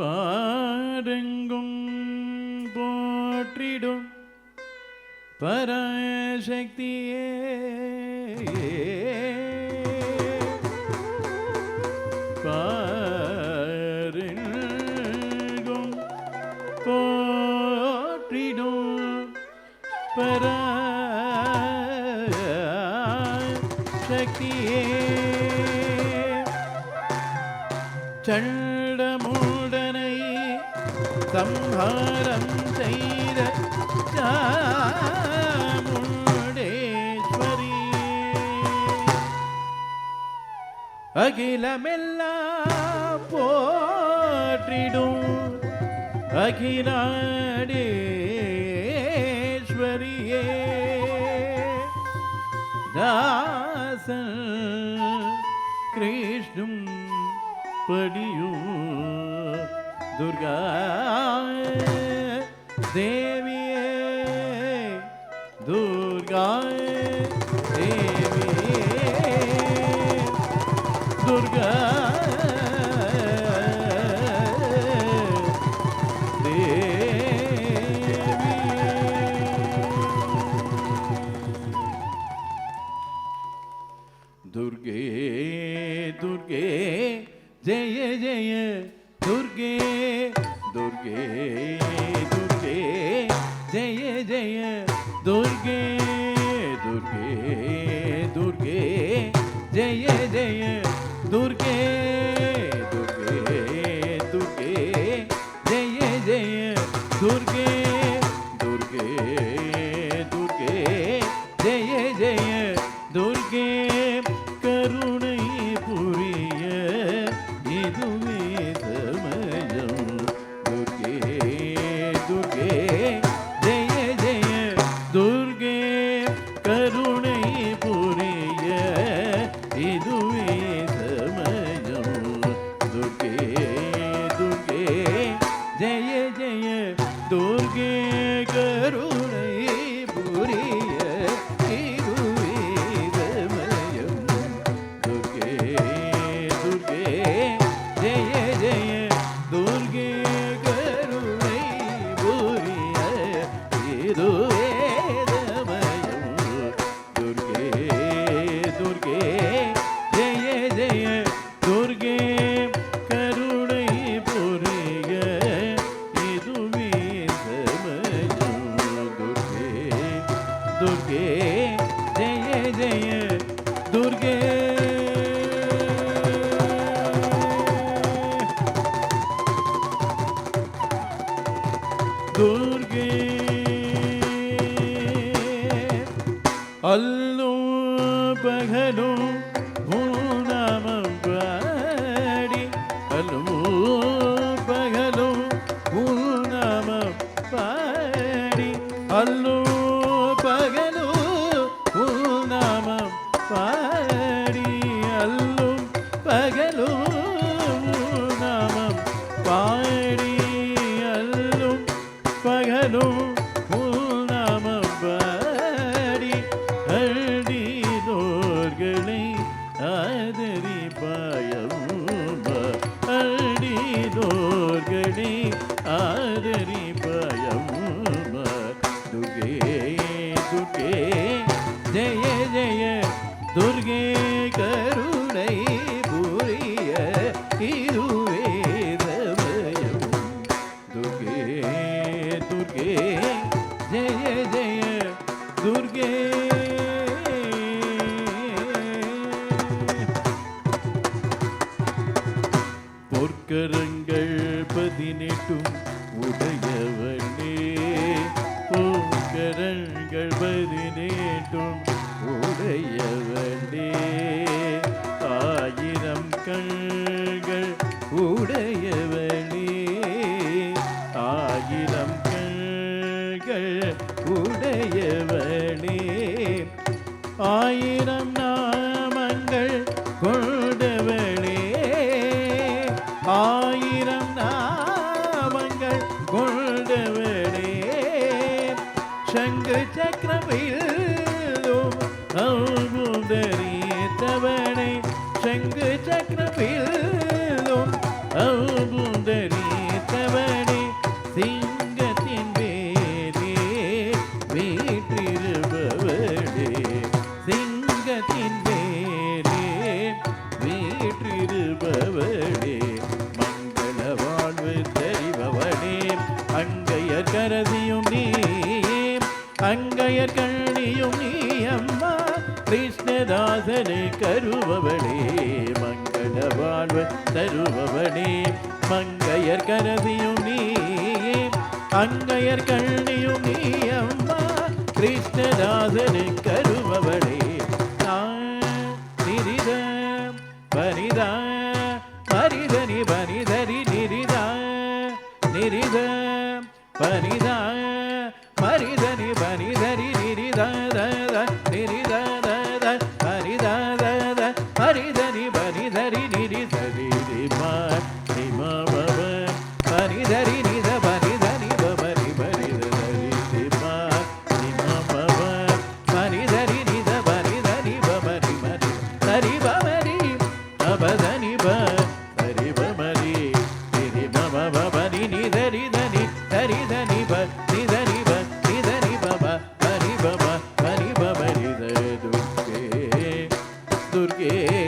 பாரெங்கும் போற்றிடும் பராசக்தியே பாரெங்கும் போற்றிடும் பராசக்தியே சண்டமூடனை சம்ஹாரம் செய்த சாமுண்டேஸ்வரி அகிலமெல்லாம் போற்றிடும் அகிலாண்டேஸ்வரியே தாசன் கிருஷ்ணம் படியும் துர்கா தேவியே துர்கா தேவியே துர்கா दुर्गे दुर्गे जय जय दुर्गे दुर्गे दुर्गे जय जय दुर्गे दुर्गे दुर्गे जय जय दुर्गे दुर्गे दुर्गे जय जय दुर्गे दुर्गे दुर्गे जय जय दुर्गे करुणை புரிய இதுவே சமயம் துர்கே துர்கே ஜெய ஜெய துர்கே கருணை புரிய இதுவே சமயம் துர்கே துர்கே ஜெய ஜெய துர்கே கருணை புரிய दुर्गे जय जय दुर्गे दुर्गे अल्लू पगलू नाम पाड़ी अल्लू पगलू नाम पाड़ी अल्लू பகலு நாமம் பாடி அல்லும் பகலு நாமம் பாடி அல்லும் பகலு நாமம் பாடி அழிதோர்களை ஆதரிப்பாயம் அழிதோர்களை ஆதரிப்பாயம் दुर्गे दुर्गे जय जय दुर्गे करुणை புரிய இதுவே சமயம் दुर्गे दुर्गे जय जय दुर्गे பொற்கரங்கள் 18 உடையவனே பொற்கரங்கள் 18 உடையவனே ஆயிரம் கண்கள் உடையவனே ஆயிரம் கண்கள் உடையவனே ஆயிரம் நாமங்கள் கொண்டவனே ஆயிரம் நாமங்கள் கொண்டவனே சங்கு சக்கரவில்லும் அவுதரித்தவனே சங்கு சக்கரவில்லும் அவுதரித்தவனே கிருஷ்ணதாசனு கருபவளே மங்கள வாழ்வு தருபவளே மங்கையர் கரதியும் நீ அங்கையர் கண்ணியும் நீ அம்மா கிருஷ்ணதாசனு கருபவளே நிரித பனிதா பரிதனி பனிதரி நிரிதா நிரித பனிதா பரிதனி பனிதரி நிரிதா நிரிதா பரிதா பரிதனி பனிதரி நிரிதரி ரிமா ரிமா பவ பனிதரி நித பனிதனி பவரி பரிதரி ரிமா ரிமா பவ பனிதரி நித பனிதனி பவரி மரி தரி பவரி அபதனி ப தரி பமரி நிரி பவ பவரி நிதரி தனி தரி தனி ப நிதரி ப நிதரி பவ பரி பவ பரி பவரி துர்கே துர்கே